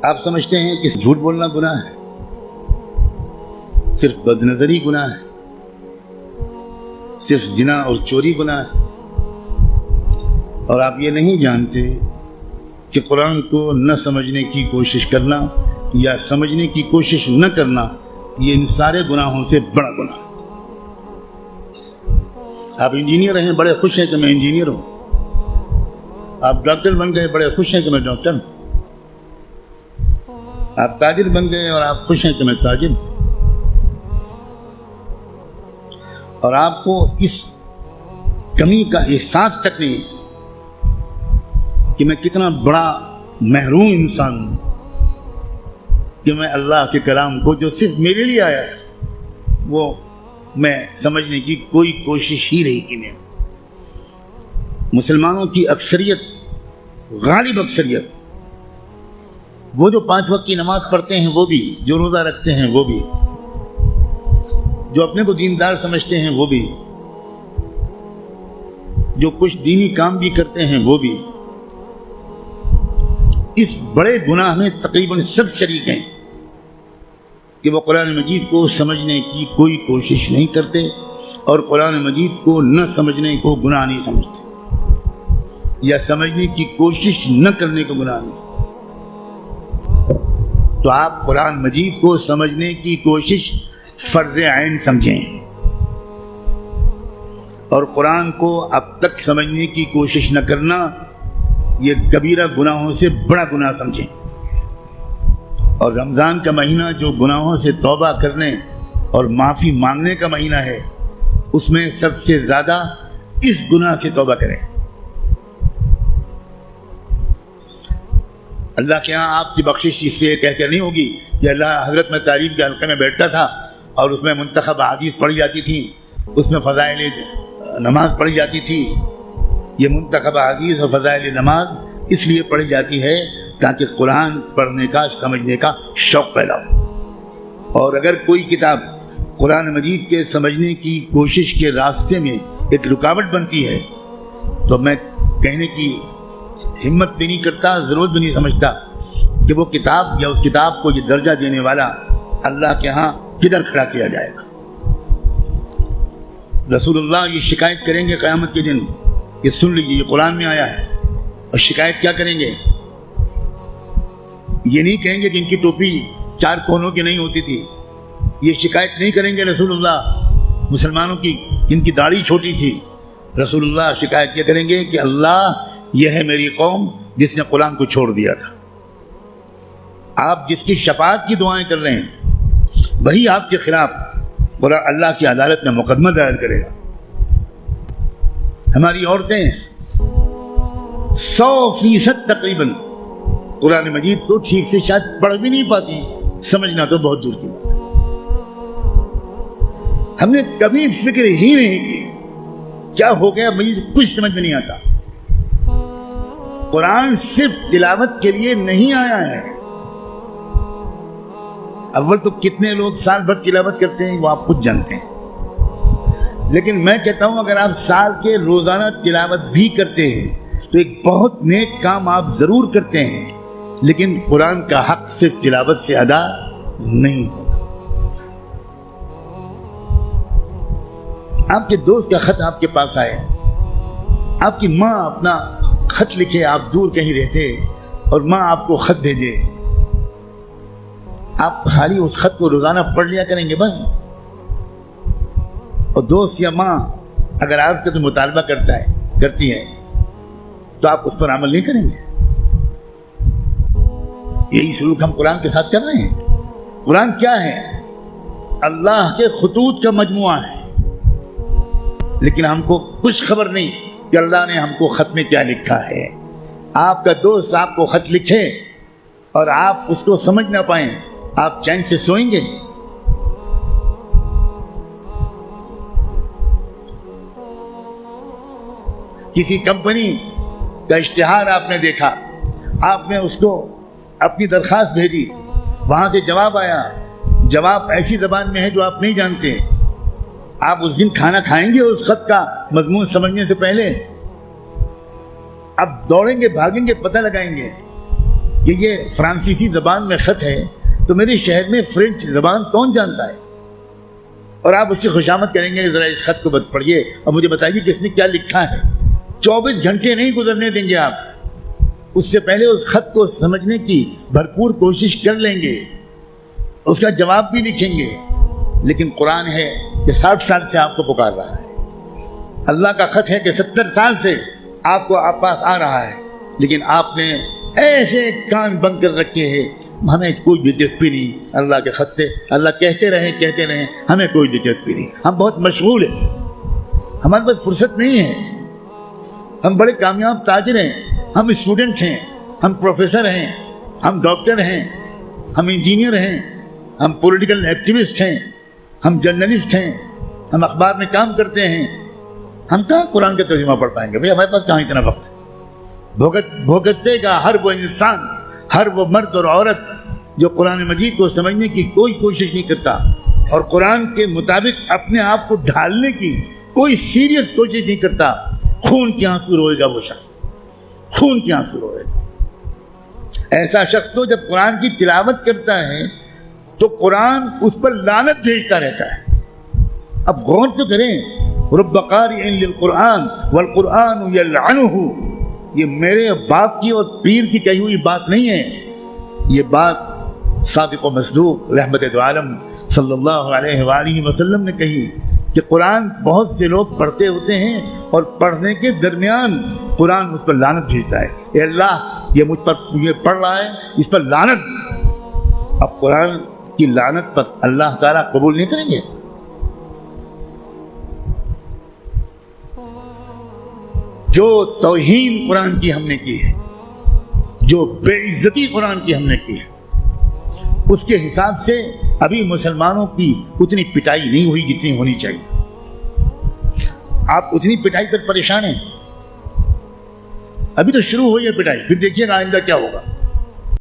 آپ سمجھتے ہیں کہ جھوٹ بولنا گناہ ہے، صرف بد نظری گناہ ہے، صرف زنا اور چوری گناہ ہے، اور آپ یہ نہیں جانتے کہ قرآن کو نہ سمجھنے کی کوشش کرنا یا سمجھنے کی کوشش نہ کرنا یہ ان سارے گناہوں سے بڑا گناہ ہے۔ آپ انجینئر ہیں، بڑے خوش ہیں کہ میں انجینئر ہوں، آپ ڈاکٹر بن گئے، بڑے خوش ہیں کہ میں ڈاکٹر ہوں، آپ تاجر بن گئے اور آپ خوش ہیں کہ میں تاجر ہوں، اور آپ کو اس کمی کا احساس تک نہیں ہے کہ میں کتنا بڑا محروم انسان ہوں کہ میں اللہ کے کلام کو جو صرف میرے لیے آیا تھا وہ میں سمجھنے کی کوئی کوشش ہی نہیں کی۔ میں مسلمانوں کی اکثریت، غالب اکثریت، وہ جو 5 وقت کی نماز پڑھتے ہیں وہ بھی، جو روزہ رکھتے ہیں وہ بھی، جو اپنے کو دیندار سمجھتے ہیں وہ بھی، جو کچھ دینی کام بھی کرتے ہیں وہ بھی، اس بڑے گناہ میں تقریباً سب شریک ہیں کہ وہ قرآن مجید کو سمجھنے کی کوئی کوشش نہیں کرتے اور قرآن مجید کو نہ سمجھنے کو گناہ نہیں سمجھتے، یا سمجھنے کی کوشش نہ کرنے کو گناہ نہیں سمجھتے۔ تو آپ قرآن مجید کو سمجھنے کی کوشش فرض عین سمجھیں، اور قرآن کو اب تک سمجھنے کی کوشش نہ کرنا یہ کبیرہ گناہوں سے بڑا گناہ سمجھیں۔ اور رمضان کا مہینہ جو گناہوں سے توبہ کرنے اور معافی مانگنے کا مہینہ ہے، اس میں سب سے زیادہ اس گناہ سے توبہ کریں۔ اللہ کے ہاں آپ کی بخشش اس سے کہہ کر نہیں ہوگی کہ اللہ حضرت میں تعلیم کے حلقے میں بیٹھتا تھا اور اس میں منتخب احادیث پڑھی جاتی تھی، اس میں فضائل نماز پڑھی جاتی تھی۔ یہ منتخب احادیث اور فضائل نماز اس لیے پڑھی جاتی ہے تاکہ قرآن پڑھنے کا، سمجھنے کا شوق پیدا ہو۔ اور اگر کوئی کتاب قرآن مجید کے سمجھنے کی کوشش کے راستے میں ایک رکاوٹ بنتی ہے تو میں کہنے کی ہمت بھی نہیں کرتا، ضرورت بھی نہیں سمجھتا کہ وہ کتاب یا اس کتاب کو یہ درجہ دینے والا اللہ کے ہاں کدھر کھڑا کیا جائے گا۔ رسول اللہ یہ شکایت کریں گے قیامت کے دن، یہ سن لیجیے، یہ قرآن میں آیا ہے، اور شکایت کیا کریں گے؟ یہ نہیں کہیں گے کہ ان کی ٹوپی 4 کونوں کی نہیں ہوتی تھی، یہ شکایت نہیں کریں گے رسول اللہ مسلمانوں کی جن کی داڑھی چھوٹی تھی۔ رسول اللہ شکایت کیا کریں گے کہ اللہ یہ ہے میری قوم جس نے قرآن کو چھوڑ دیا تھا۔ آپ جس کی شفاعت کی دعائیں کر رہے ہیں وہی آپ کے خلاف اللہ کی عدالت میں مقدمہ دائر کرے گا۔ ہماری عورتیں 100% تقریباً قرآن مجید کو ٹھیک سے شاید پڑھ بھی نہیں پاتی، سمجھنا تو بہت دور کی بات ہے۔ ہم نے کبھی فکر ہی نہیں کی کیا ہو گیا، مجھے کچھ سمجھ میں نہیں آتا۔ قرآن صرف تلاوت کے لیے نہیں آیا ہے۔ اول تو کتنے لوگ سال بھر تلاوت کرتے ہیں وہ آپ خود جانتے ہیں، لیکن میں کہتا ہوں اگر آپ سال کے روزانہ تلاوت بھی کرتے ہیں تو ایک بہت نیک کام آپ ضرور کرتے ہیں، لیکن قرآن کا حق صرف تلاوت سے ادا نہیں ہوگا۔ آپ کے دوست کا خط آپ کے پاس آئے، آپ کی ماں اپنا خط لکھے، آپ دور کہیں رہتے اور ماں آپ کو خط بھیجے، آپ خالی اس خط کو روزانہ پڑھ لیا کریں گے بس؟ اور دوست یا ماں اگر آپ سے کوئی مطالبہ کرتی ہے تو آپ اس پر عمل نہیں کریں گے؟ یہی سلوک ہم قرآن کے ساتھ کر رہے ہیں۔ قرآن کیا ہے؟ اللہ کے خطوط کا مجموعہ ہے، لیکن ہم کو کچھ خبر نہیں کہ اللہ نے ہم کو خط میں کیا لکھا ہے۔ آپ کا دوست آپ کو خط لکھے اور آپ اس کو سمجھ نہ پائیں، آپ چین سے سوئیں گے؟ کسی کمپنی کا اشتہار آپ نے دیکھا، آپ نے اس کو اپنی درخواست بھیجی، وہاں سے جواب آیا، جواب ایسی زبان میں ہے جو آپ نہیں جانتے، آپ اس دن کھانا کھائیں گے اس خط کا مضمون سمجھنے سے پہلے؟ اب دوڑیں گے، بھاگیں گے، پتہ لگائیں گے یہ فرانسیسی زبان میں خط ہے تو میرے شہر میں فرینچ زبان کون جانتا ہے؟ اور آپ اس کی خوشامد کریں گے ذرا اس خط کو پڑھیے اور مجھے بتائیے کہ اس میں کیا لکھا ہے۔ 24 گھنٹے نہیں گزرنے دیں گے آپ، اس سے پہلے اس خط کو سمجھنے کی بھرپور کوشش کر لیں گے، اس کا جواب بھی لکھیں گے۔ لیکن قرآن ہے کہ 60 سال سے آپ کو پکار رہا ہے، اللہ کا خط ہے کہ 70 سال سے آپ کو آپ پاس آ رہا ہے، لیکن آپ نے ایسے کان بند کر رکھے ہیں، ہمیں کوئی دلچسپی نہیں اللہ کے خط سے، اللہ کہتے رہیں ہمیں کوئی دلچسپی نہیں، ہم بہت مشغول ہیں، ہمارے پاس فرصت نہیں ہے، ہم بڑے کامیاب تاجر ہیں، ہم اسٹوڈنٹ ہیں، ہم پروفیسر ہیں، ہم ڈاکٹر ہیں، ہم انجینئر ہیں، ہم پولیٹیکل ایکٹیوسٹ ہیں، ہم جرنلسٹ ہیں، ہم اخبار میں کام کرتے ہیں، ہم کہاں قرآن کا ترجمہ پڑھ پائیں گے؟ بھئی ہمارے پاس کہاں اتنا وقت ہے؟ بھگتتے گا ہر وہ انسان، ہر وہ مرد اور عورت جو قرآن مجید کو سمجھنے کی کوئی کوشش نہیں کرتا اور قرآن کے مطابق اپنے آپ کو ڈھالنے کی کوئی سیریس کوشش نہیں کرتا، خون کے آنسو روئے گا وہ شخص، خون کے آنسو روئے گا۔ ایسا شخص تو جب قرآن کی تلاوت کرتا ہے تو قرآن اس پر لعنت بھیجتا رہتا ہے۔ اب غور تو کریں، رب قارئ للقرآن والقرآن یلعنہ، یہ میرے باپ کی اور پیر کی کہی ہوئی بات نہیں ہے، یہ بات صادق و مصدوق رحمت دو عالم صلی اللہ علیہ وآلہ وسلم نے کہی کہ قرآن بہت سے لوگ پڑھتے ہوتے ہیں اور پڑھنے کے درمیان قرآن اس پر لعنت بھیجتا ہے، اے اللہ یہ مجھ پر یہ پڑھ رہا ہے، اس پر لعنت۔ اب قرآن کی لعنت پر اللہ تعالیٰ قبول نہیں کریں گے؟ جو توہین قرآن کی ہم نے کی ہے، جو بے عزتی قرآن کی ہم نے کی ہے، اس کے حساب سے ابھی مسلمانوں کی اتنی پٹائی نہیں ہوئی جتنی ہونی چاہیے۔ آپ اتنی پٹائی پر پریشان ہیں، ابھی تو شروع ہوئی ہے پٹائی، پھر دیکھیے گا آئندہ کیا ہوگا۔